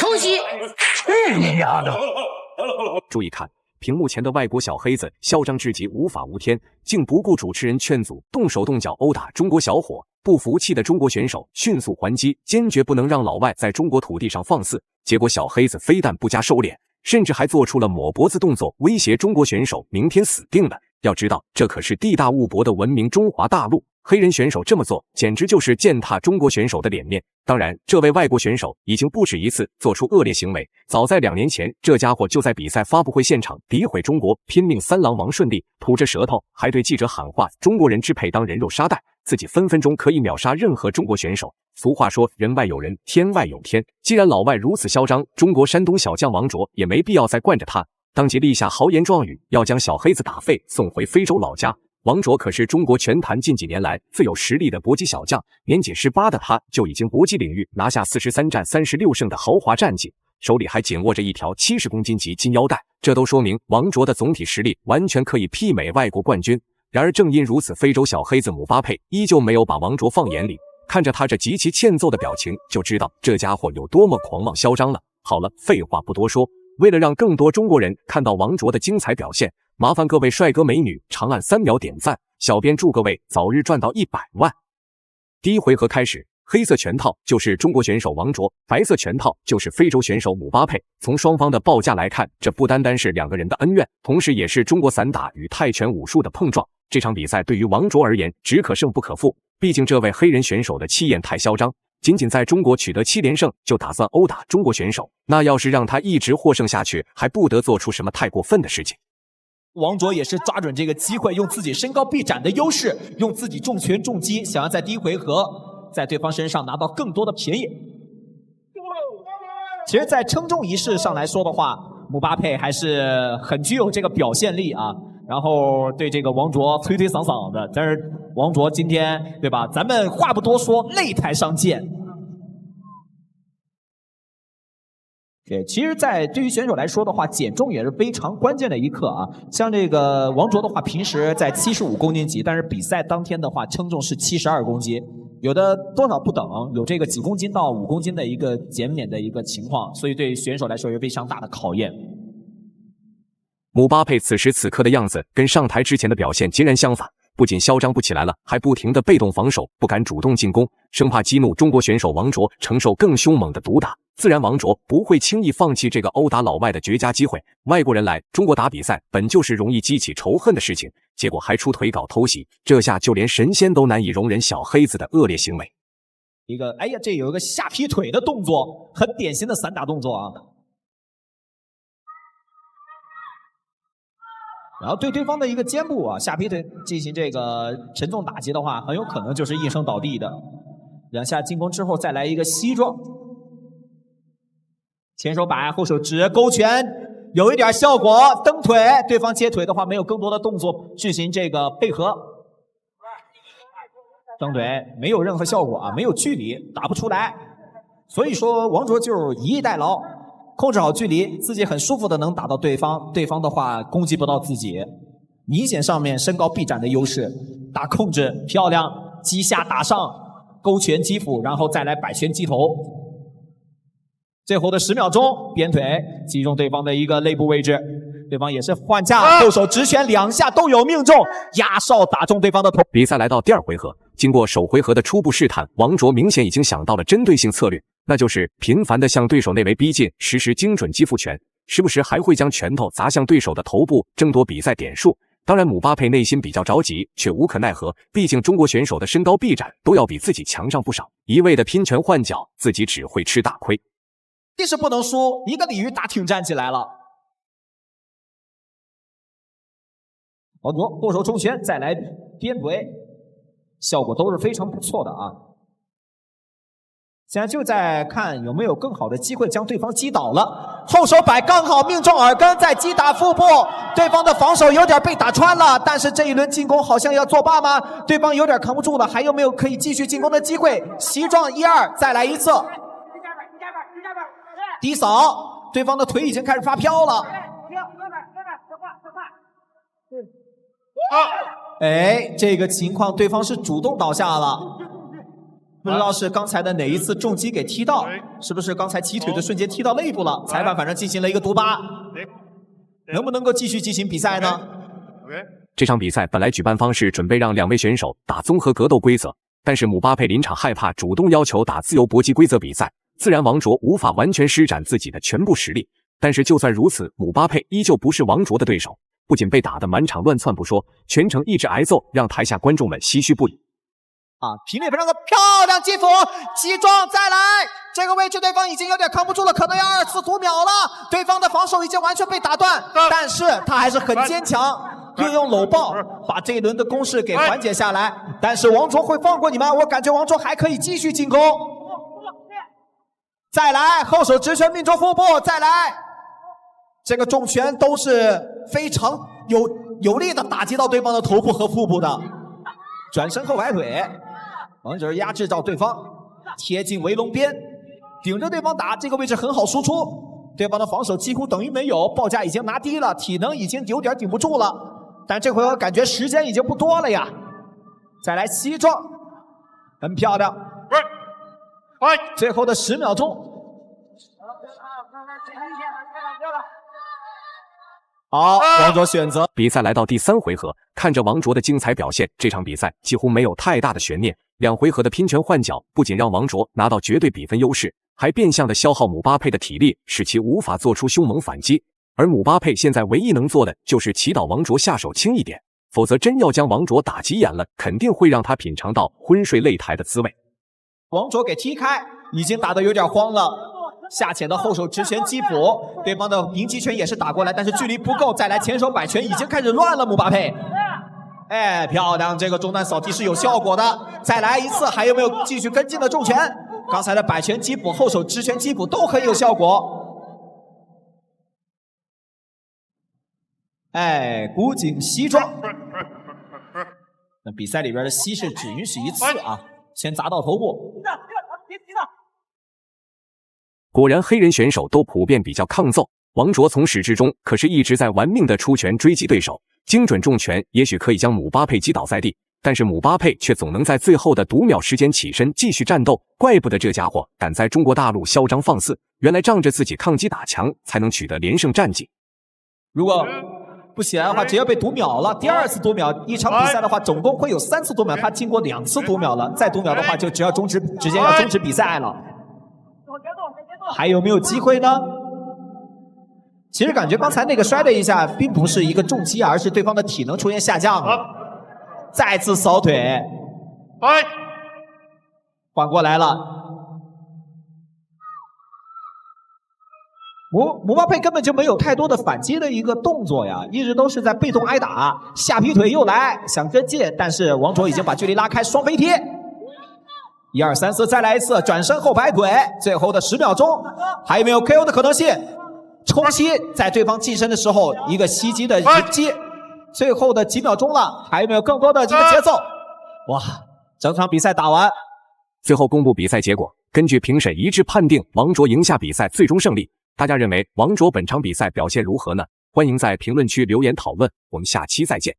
偷袭！去你丫的！注意看，屏幕前的外国小黑子嚣张至极，无法无天，竟不顾主持人劝阻，动手动脚殴打中国小伙。不服气的中国选手迅速还击，坚决不能让老外在中国土地上放肆。结果小黑子非但不加收敛，甚至还做出了抹脖子动作，威胁中国选手明天死定了。要知道，这可是地大物博的文明中华大陆，黑人选手这么做，简直就是践踏中国选手的脸面。当然，这位外国选手已经不止一次做出恶劣行为。早在2年前，这家伙就在比赛发布会现场诋毁中国，拼命三郎王顺利，吐着舌头，还对记者喊话：“中国人只配当人肉沙袋，自己分分钟可以秒杀任何中国选手。”俗话说，人外有人，天外有天。既然老外如此嚣张，中国山东小将王卓也没必要再惯着他，当即立下豪言壮语，要将小黑子打废，送回非洲老家。王卓可是中国拳坛近几年来最有实力的搏击小将，年仅18的他就已经搏击领域拿下43战36胜的豪华战绩，手里还紧握着一条70公斤级金腰带，这都说明王卓的总体实力完全可以媲美外国冠军。然而正因如此，非洲小黑子姆巴佩依旧没有把王卓放眼里，看着他这极其欠揍的表情，就知道这家伙有多么狂妄嚣张了。好了，废话不多说，为了让更多中国人看到王卓的精彩表现，麻烦各位帅哥美女长按3秒点赞，小编祝各位早日赚到100万。第一回合开始，黑色拳套就是中国选手王卓，白色拳套就是非洲选手姆巴佩。从双方的报价来看，这不单单是2个人的恩怨，同时也是中国散打与泰拳武术的碰撞。这场比赛对于王卓而言只可胜不可负，毕竟这位黑人选手的气焰太嚣张，仅仅在中国取得7连胜就打算殴打中国选手，那要是让他一直获胜下去，还不得做出什么太过分的事情。王卓也是抓准这个机会，用自己身高臂展的优势，用自己重拳重击，想要在第一回合在对方身上拿到更多的便宜。其实在称重仪式上来说的话，姆巴佩还是很具有这个表现力啊，然后对这个王卓推推搡搡的。但是王卓今天对吧，咱们话不多说，擂台上见。对，其实，在对于选手来说的话，减重也是非常关键的一课啊。像这个王卓的话，平时在75公斤级，但是比赛当天的话，称重是72公斤，有的多少不等，有这个几公斤到5公斤的一个减免的一个情况，所以对选手来说有非常大的考验。姆巴佩此时此刻的样子跟上台之前的表现截然相反，不仅嚣张不起来了，还不停的被动防守，不敢主动进攻，生怕激怒中国选手王卓承受更凶猛的毒打。自然王卓不会轻易放弃这个殴打老外的绝佳机会。外国人来中国打比赛本就是容易激起仇恨的事情，结果还出腿搞偷袭，这下就连神仙都难以容忍小黑子的恶劣行为。一个哎呀，这有一个下劈腿的动作，很典型的散打动作啊。然后对对方的一个肩部啊下劈腿进行这个沉重打击的话，很有可能就是应声倒地的。2下进攻之后再来一个膝撞。前手摆，后手直，勾拳，有一点效果，蹬腿，对方接腿的话没有更多的动作进行这个配合，蹬腿没有任何效果啊，没有距离，打不出来。所以说王卓就是以逸待劳，控制好距离，自己很舒服的能打到对方，对方的话攻击不到自己，明显上面身高臂展的优势，打控制漂亮，击下打上，勾拳击腹，然后再来摆拳击头。最后的10秒钟，鞭腿击中对方的一个肋部位置，对方也是换架，后手直拳2下都有命中，压哨打中对方的头。比赛来到第2回合，经过首回合的初步试探，王卓明显已经想到了针对性策略，那就是频繁地向对手内围逼近，实施精准击腹拳，时不时还会将拳头砸向对手的头部，争夺比赛点数。当然，姆巴佩内心比较着急，却无可奈何，毕竟中国选手的身高臂展都要比自己强上不少，一味的拼拳换脚，自己只会吃大亏。这是不能输，一个鲤鱼打挺站起来了。王卓后手冲拳，再来鞭腿，效果都是非常不错的啊。现在就在看有没有更好的机会将对方击倒了。后手摆刚好命中耳根，再击打腹部，对方的防守有点被打穿了，但是这一轮进攻好像要作罢吗？对方有点扛不住了，还有没有可以继续进攻的机会？膝撞1、2，再来一次。低扫，对方的腿已经开始发飘了。哎，这个情况对方是主动倒下了。不知道是刚才的哪一次重击给踢到，是不是刚才起腿的瞬间踢到肋部了？裁判反正进行了一个毒疤，能不能够继续进行比赛呢？这场比赛本来举办方是准备让2位选手打综合格斗规则，但是姆巴佩临场害怕，主动要求打自由搏击规则比赛，自然王卓无法完全施展自己的全部实力。但是就算如此，姆巴佩依旧不是王卓的对手，不仅被打得满场乱窜不说，全程一直挨揍，让台下观众们唏嘘不已。平内非常的漂亮，击斧击撞再来，这个位置对方已经有点扛不住了，可能要2次读秒了。对方的防守已经完全被打断，但是他还是很坚强，运用搂抱把这一轮的攻势给缓解下来。但是王卓会放过你吗？我感觉王卓还可以继续进攻。再来，后手直拳命中腹部，再来，这个重拳都是非常有力的打击到对方的头部和腹部的。转身后摆腿，王者压制到对方，贴近围笼边，顶着对方打，这个位置很好输出。对方的防守几乎等于没有，报价已经拿低了，体能已经有点顶不住了。但这回我感觉时间已经不多了呀。再来膝撞，很漂亮。最后的10秒钟。好，王卓选择。比赛来到第3回合，看着王卓的精彩表现，这场比赛几乎没有太大的悬念。2回合的拼拳换脚，不仅让王卓拿到绝对比分优势，还变相的消耗姆巴佩的体力，使其无法做出凶猛反击。而姆巴佩现在唯一能做的就是祈祷王卓下手轻一点，否则真要将王卓打急眼了，肯定会让他品尝到昏睡擂台的滋味。王卓给踢开，已经打得有点慌了。下潜的后手直拳击补，对方的迎击拳也是打过来，但是距离不够。再来前手摆拳，已经开始乱了。姆巴佩，漂亮，这个中段扫踢是有效果的。再来一次，还有没有继续跟进的重拳？刚才的摆拳击补、后手直拳击补都很有效果。古井膝撞。那比赛里边的膝是只允许1次啊，先砸到头部。果然黑人选手都普遍比较抗揍，王卓从始至终可是一直在玩命的出拳追击对手，精准重拳也许可以将姆巴佩击倒在地，但是姆巴佩却总能在最后的读秒时间起身继续战斗，怪不得这家伙敢在中国大陆嚣张放肆，原来仗着自己抗击打强才能取得连胜战绩。如果不起来的话，直接被读秒了。第2次读秒，一场比赛的话，总共会有3次读秒，他经过2次读秒了，再读秒的话就直接要终止比赛了。还有没有机会呢？其实感觉刚才那个摔了一下，并不是一个重击，而是对方的体能出现下降了。再次扫腿，缓过来了。姆巴佩根本就没有太多的反击的一个动作呀，一直都是在被动挨打。下劈腿又来，想跟进，但是王卓已经把距离拉开，双飞贴。1、2、3、4，再来一次转身后摆腿，最后的10秒钟，还有没有 KO 的可能性？冲击在对方近身的时候，一个袭击的迎击，最后的几秒钟了，还有没有更多的这个节奏？哇，整场比赛打完，最后公布比赛结果，根据评审一致判定，王卓赢下比赛，最终胜利。大家认为王卓本场比赛表现如何呢？欢迎在评论区留言讨论，我们下期再见。